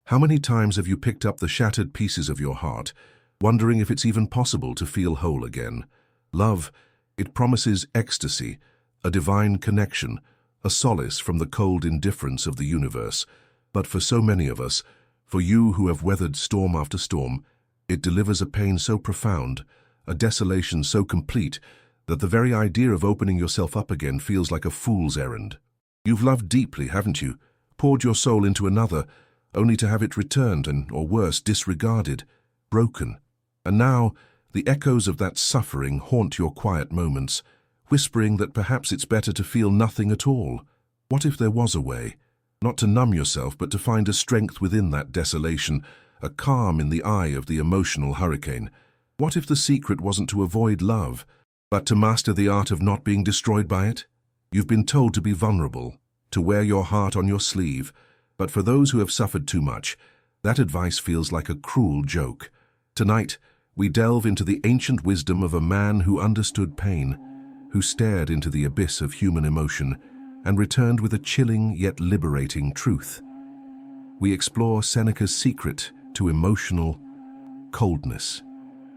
How many times have you picked up the shattered pieces of your heart, wondering if it's even possible to feel whole again? Love, it promises ecstasy, a divine connection, a solace from the cold indifference of the universe. But for so many of us, for you who have weathered storm after storm, it delivers a pain so profound, a desolation so complete, that the very idea of opening yourself up again feels like a fool's errand. You've loved deeply, haven't you? Poured your soul into another, only to have it returned and, or worse, disregarded, broken. And now, the echoes of that suffering haunt your quiet moments, whispering that perhaps it's better to feel nothing at all. What if there was a way? Not to numb yourself, but to find a strength within that desolation, a calm in the eye of the emotional hurricane. What if the secret wasn't to avoid love, but to master the art of not being destroyed by it? You've been told to be vulnerable, to wear your heart on your sleeve, but for those who have suffered too much, that advice feels like a cruel joke. Tonight, we delve into the ancient wisdom of a man who understood pain, who stared into the abyss of human emotion, and returned with a chilling yet liberating truth. We explore Seneca's secret to emotional coldness.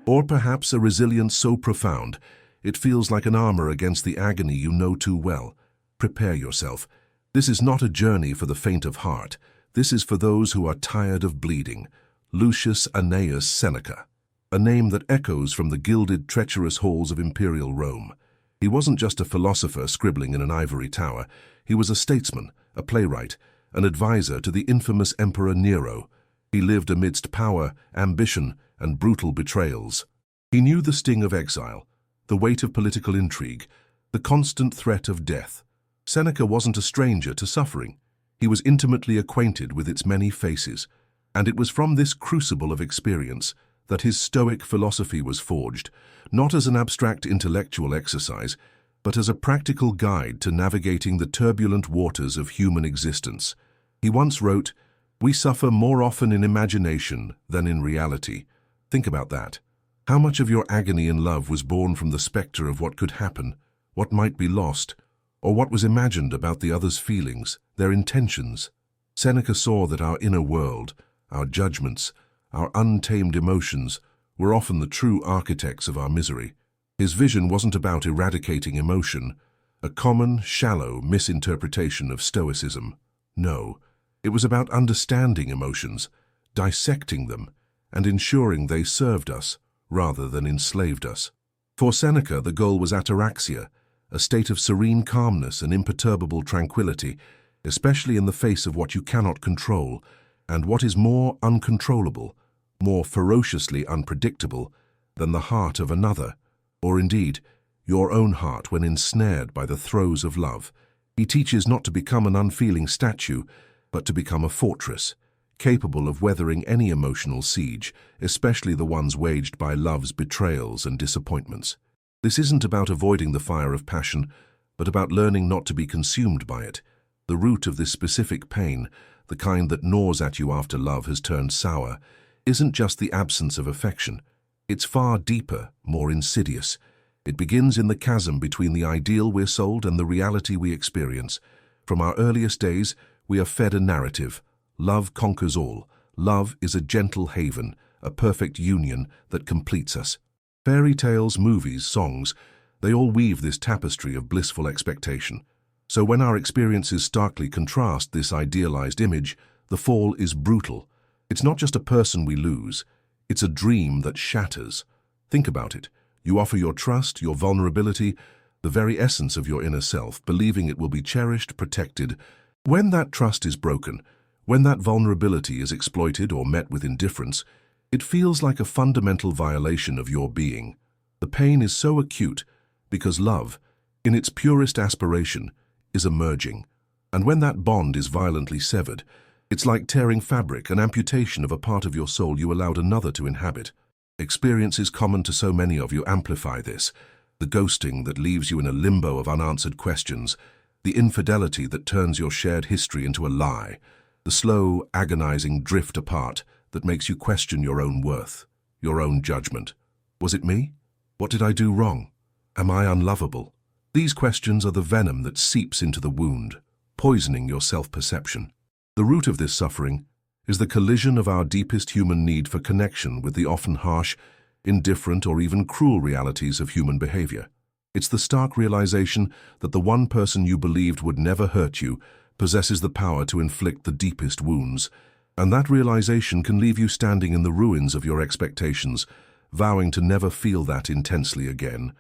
Or perhaps a resilience so profound, it feels like an armor against the agony you know too well. Prepare yourself. This is not a journey for the faint of heart. This is for those who are tired of bleeding. Lucius Annaeus Seneca, a name that echoes from the gilded, treacherous halls of imperial Rome. He wasn't just a philosopher scribbling in an ivory tower. He was a statesman, a playwright, an advisor to the infamous Emperor Nero. He lived amidst power, ambition, and brutal betrayals. He knew the sting of exile, the weight of political intrigue, the constant threat of death. Seneca wasn't a stranger to suffering. He was intimately acquainted with its many faces, and it was from this crucible of experience that his Stoic philosophy was forged, not as an abstract intellectual exercise, but as a practical guide to navigating the turbulent waters of human existence. He once wrote, "We suffer more often in imagination than in reality." Think about that. How much of your agony in love was born from the specter of what could happen, what might be lost, or what was imagined about the other's feelings, their intentions? Seneca saw that our inner world, our judgments, our untamed emotions, were often the true architects of our misery. His vision wasn't about eradicating emotion, a common, shallow misinterpretation of Stoicism. No, it was about understanding emotions, dissecting them, and ensuring they served us rather than enslaved us. For Seneca, the goal was ataraxia, a state of serene calmness and imperturbable tranquility, especially in the face of what you cannot control, and what is more uncontrollable, more ferociously unpredictable than the heart of another, or indeed, your own heart when ensnared by the throes of love. He teaches not to become an unfeeling statue, but to become a fortress, capable of weathering any emotional siege, especially the ones waged by love's betrayals and disappointments. This isn't about avoiding the fire of passion, but about learning not to be consumed by it. The root of this specific pain, the kind that gnaws at you after love has turned sour, isn't just the absence of affection. It's far deeper, more insidious. It begins in the chasm between the ideal we're sold and the reality we experience. From our earliest days, we are fed a narrative. Love conquers all. Love is a gentle haven, a perfect union that completes us. Fairy tales, movies, songs, they all weave this tapestry of blissful expectation. So when our experiences starkly contrast this idealized image, the fall is brutal. It's not just a person we lose, it's a dream that shatters. Think about it. You offer your trust, your vulnerability, the very essence of your inner self, believing it will be cherished, protected. When that trust is broken, when that vulnerability is exploited or met with indifference, it feels like a fundamental violation of your being. The pain is so acute because love, in its purest aspiration, is emerging. And when that bond is violently severed, it's like tearing fabric, an amputation of a part of your soul you allowed another to inhabit. Experiences common to so many of you amplify this. The ghosting that leaves you in a limbo of unanswered questions, the infidelity that turns your shared history into a lie, the slow, agonizing drift apart that makes you question your own worth, your own judgment. Was it me? What did I do wrong? Am I unlovable? These questions are the venom that seeps into the wound, poisoning your self-perception. The root of this suffering, is the collision of our deepest human need for connection with the often harsh, indifferent, or even cruel realities of human behavior. It's the stark realization that the one person you believed would never hurt you possesses the power to inflict the deepest wounds, and that realization can leave you standing in the ruins of your expectations, vowing to never feel that intensely again.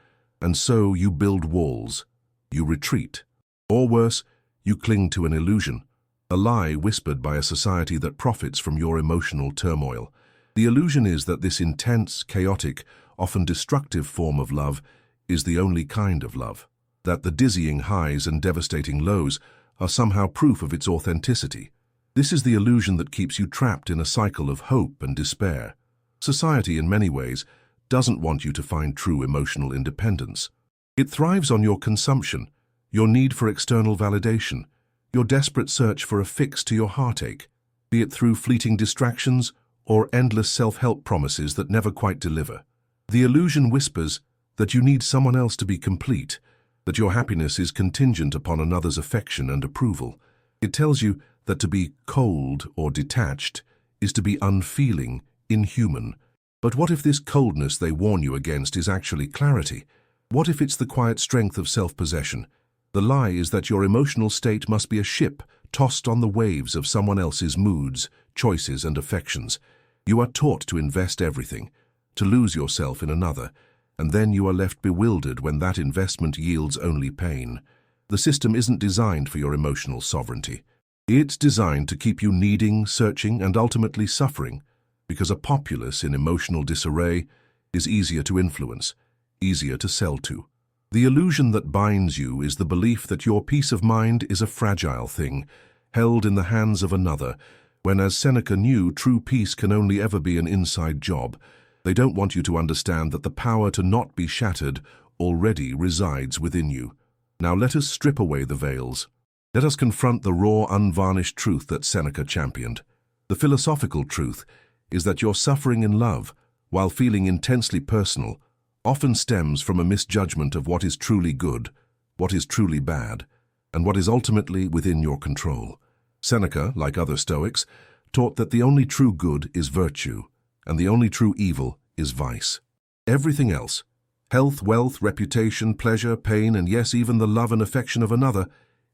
And so you build walls, you retreat, or worse, you cling to an illusion, a lie whispered by a society that profits from your emotional turmoil. The illusion is that this intense, chaotic, often destructive form of love is the only kind of love, that the dizzying highs and devastating lows are somehow proof of its authenticity. This is the illusion that keeps you trapped in a cycle of hope and despair. Society, in many ways, doesn't want you to find true emotional independence. It thrives on your consumption, your need for external validation, your desperate search for a fix to your heartache, be it through fleeting distractions or endless self-help promises that never quite deliver. The illusion whispers that you need someone else to be complete, that your happiness is contingent upon another's affection and approval. It tells you that to be cold or detached is to be unfeeling, inhuman. But what if this coldness they warn you against is actually clarity? What if it's the quiet strength of self-possession? The lie is that your emotional state must be a ship tossed on the waves of someone else's moods, choices, and affections. You are taught to invest everything, to lose yourself in another, and then you are left bewildered when that investment yields only pain. The system isn't designed for your emotional sovereignty. It's designed to keep you needing, searching, and ultimately suffering, because a populace in emotional disarray is easier to influence, easier to sell to. The illusion that binds you is the belief that your peace of mind is a fragile thing, held in the hands of another, when, as Seneca knew, true peace can only ever be an inside job. They don't want you to understand that the power to not be shattered already resides within you. Now let us strip away the veils. Let us confront the raw, unvarnished truth that Seneca championed. The philosophical truth is that your suffering in love, while feeling intensely personal, often stems from a misjudgment of what is truly good, what is truly bad, and what is ultimately within your control. Seneca, like other Stoics, taught that the only true good is virtue, and the only true evil is vice. Everything else, health, wealth, reputation, pleasure, pain, and yes, even the love and affection of another,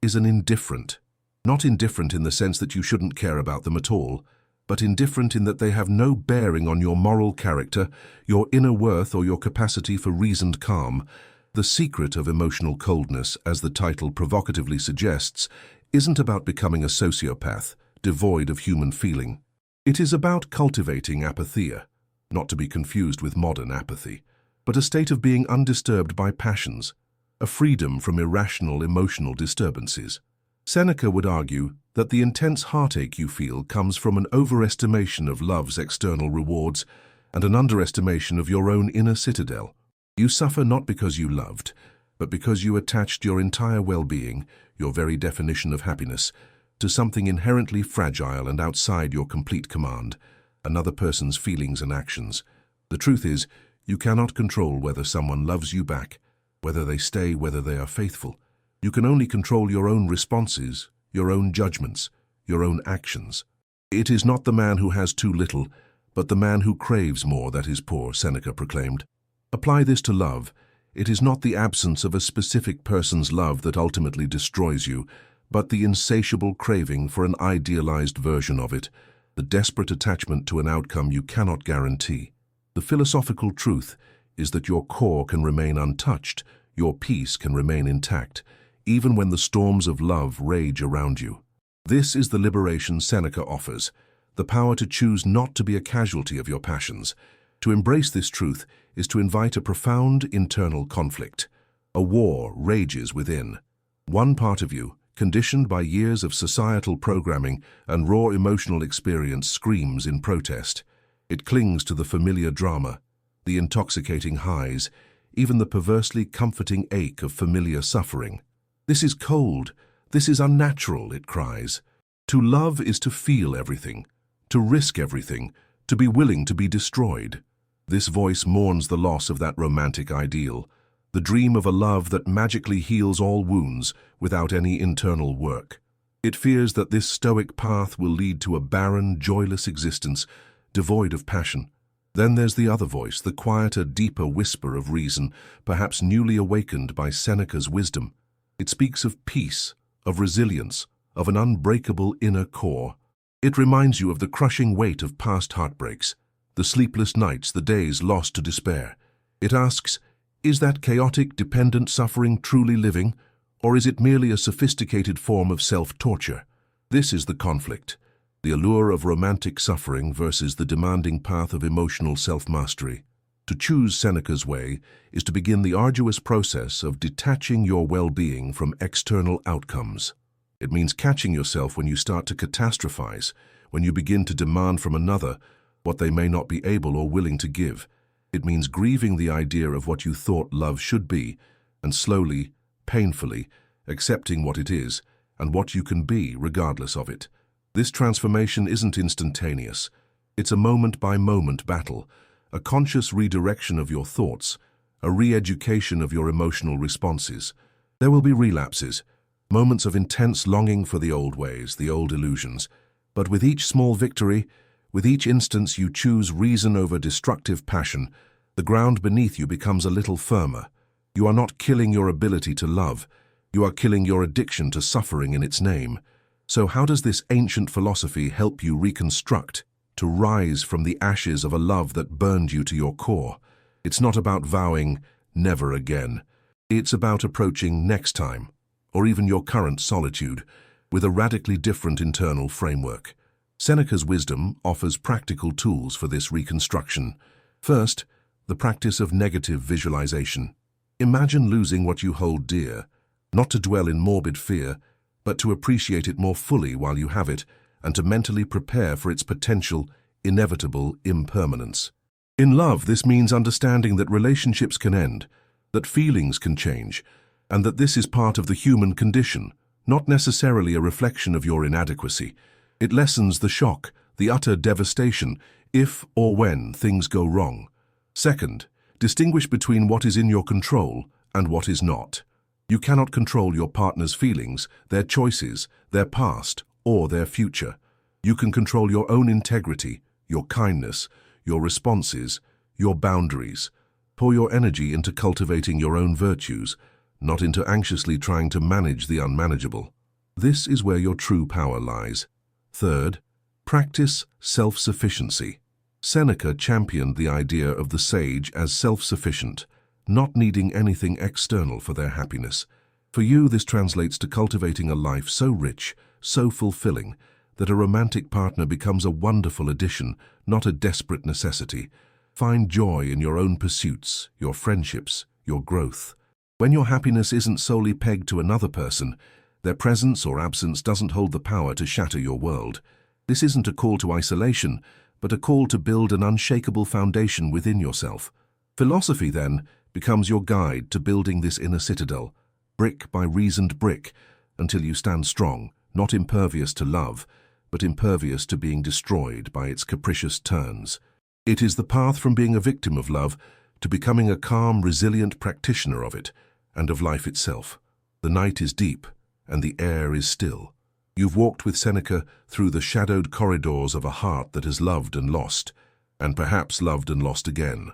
is an indifferent. Not indifferent in the sense that you shouldn't care about them at all, but indifferent in that they have no bearing on your moral character, your inner worth, or your capacity for reasoned calm. The secret of emotional coldness, as the title provocatively suggests, isn't about becoming a sociopath, devoid of human feeling. It is about cultivating apatheia, not to be confused with modern apathy, but a state of being undisturbed by passions, a freedom from irrational emotional disturbances. Seneca would argue that the intense heartache you feel comes from an overestimation of love's external rewards and an underestimation of your own inner citadel. You suffer not because you loved, but because you attached your entire well-being, your very definition of happiness, to something inherently fragile and outside your complete command, another person's feelings and actions. The truth is, you cannot control whether someone loves you back, whether they stay, whether they are faithful. You can only control your own responses, your own judgments, your own actions. It is not the man who has too little, but the man who craves more that is poor, Seneca proclaimed. Apply this to love. It is not the absence of a specific person's love that ultimately destroys you, but the insatiable craving for an idealized version of it, the desperate attachment to an outcome you cannot guarantee. The philosophical truth is that your core can remain untouched, your peace can remain intact, even when the storms of love rage around you. This is the liberation Seneca offers, the power to choose not to be a casualty of your passions. To embrace this truth is to invite a profound internal conflict. A war rages within. One part of you, conditioned by years of societal programming and raw emotional experience, screams in protest. It clings to the familiar drama, the intoxicating highs, even the perversely comforting ache of familiar suffering. This is cold, this is unnatural, it cries. To love is to feel everything, to risk everything, to be willing to be destroyed. This voice mourns the loss of that romantic ideal, the dream of a love that magically heals all wounds without any internal work. It fears that this stoic path will lead to a barren, joyless existence, devoid of passion. Then there's the other voice, the quieter, deeper whisper of reason, perhaps newly awakened by Seneca's wisdom. It speaks of peace, of resilience, of an unbreakable inner core. It reminds you of the crushing weight of past heartbreaks, the sleepless nights, the days lost to despair. It asks, is that chaotic, dependent suffering truly living, or is it merely a sophisticated form of self-torture? This is the conflict, the allure of romantic suffering versus the demanding path of emotional self-mastery. To choose Seneca's way is to begin the arduous process of detaching your well-being from external outcomes. It means catching yourself when you start to catastrophize, when you begin to demand from another what they may not be able or willing to give. It means grieving the idea of what you thought love should be, and slowly, painfully, accepting what it is and what you can be regardless of it. This transformation isn't instantaneous. It's a moment-by-moment battle, a conscious redirection of your thoughts, a re-education of your emotional responses. There will be relapses, moments of intense longing for the old ways, the old illusions. But with each small victory, with each instance you choose reason over destructive passion, the ground beneath you becomes a little firmer. You are not killing your ability to love. You are killing your addiction to suffering in its name. So how does this ancient philosophy help you reconstruct, to rise from the ashes of a love that burned you to your core? It's not about vowing, never again. It's about approaching next time, or even your current solitude, with a radically different internal framework. Seneca's wisdom offers practical tools for this reconstruction. First, the practice of negative visualization. Imagine losing what you hold dear, not to dwell in morbid fear, but to appreciate it more fully while you have it, and to mentally prepare for its potential, inevitable impermanence. In love, this means understanding that relationships can end, that feelings can change, and that this is part of the human condition, not necessarily a reflection of your inadequacy. It lessens the shock, the utter devastation, if or when things go wrong. Second, distinguish between what is in your control and what is not. You cannot control your partner's feelings, their choices, their past, or their future. You can control your own integrity, your kindness, your responses, your boundaries. Pour your energy into cultivating your own virtues, not into anxiously trying to manage the unmanageable. This is where your true power lies. Third, practice self-sufficiency. Seneca championed the idea of the sage as self-sufficient, not needing anything external for their happiness. For you, this translates to cultivating a life so rich, so fulfilling, that a romantic partner becomes a wonderful addition, not a desperate necessity. Find joy in your own pursuits, your friendships, your growth. When your happiness isn't solely pegged to another person, their presence or absence doesn't hold the power to shatter your world. This isn't a call to isolation, but a call to build an unshakable foundation within yourself. Philosophy, then, becomes your guide to building this inner citadel, brick by reasoned brick, until you stand strong, not impervious to love, but impervious to being destroyed by its capricious turns. It is the path from being a victim of love to becoming a calm, resilient practitioner of it, and of life itself. The night is deep, and the air is still. You've walked with Seneca through the shadowed corridors of a heart that has loved and lost, and perhaps loved and lost again.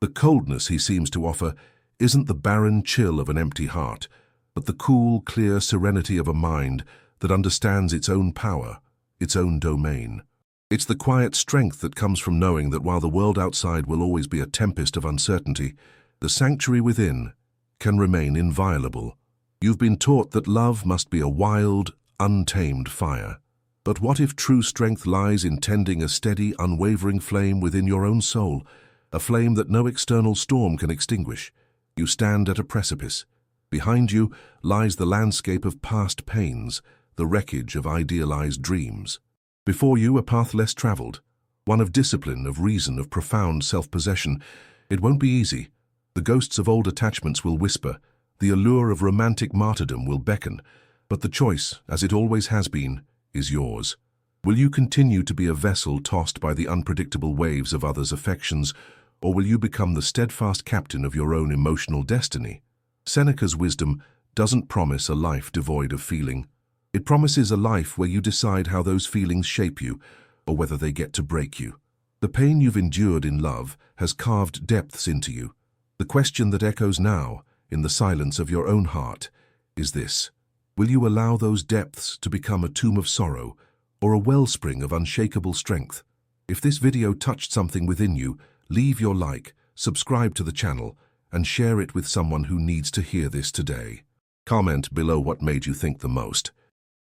The coldness he seems to offer isn't the barren chill of an empty heart, but the cool, clear serenity of a mind that understands its own power, its own domain. It's the quiet strength that comes from knowing that while the world outside will always be a tempest of uncertainty, the sanctuary within can remain inviolable. You've been taught that love must be a wild, untamed fire. But what if true strength lies in tending a steady, unwavering flame within your own soul, a flame that no external storm can extinguish? You stand at a precipice. Behind you lies the landscape of past pains, the wreckage of idealized dreams. Before you, a path less traveled, one of discipline, of reason, of profound self-possession. It won't be easy. The ghosts of old attachments will whisper, the allure of romantic martyrdom will beckon, but the choice, as it always has been, is yours. Will you continue to be a vessel tossed by the unpredictable waves of others' affections, or will you become the steadfast captain of your own emotional destiny? Seneca's wisdom doesn't promise a life devoid of feeling. It promises a life where you decide how those feelings shape you, or whether they get to break you. The pain you've endured in love has carved depths into you. The question that echoes now, in the silence of your own heart, is this: will you allow those depths to become a tomb of sorrow, or a wellspring of unshakable strength? If this video touched something within you, leave your like, subscribe to the channel, and share it with someone who needs to hear this today. Comment below what made you think the most.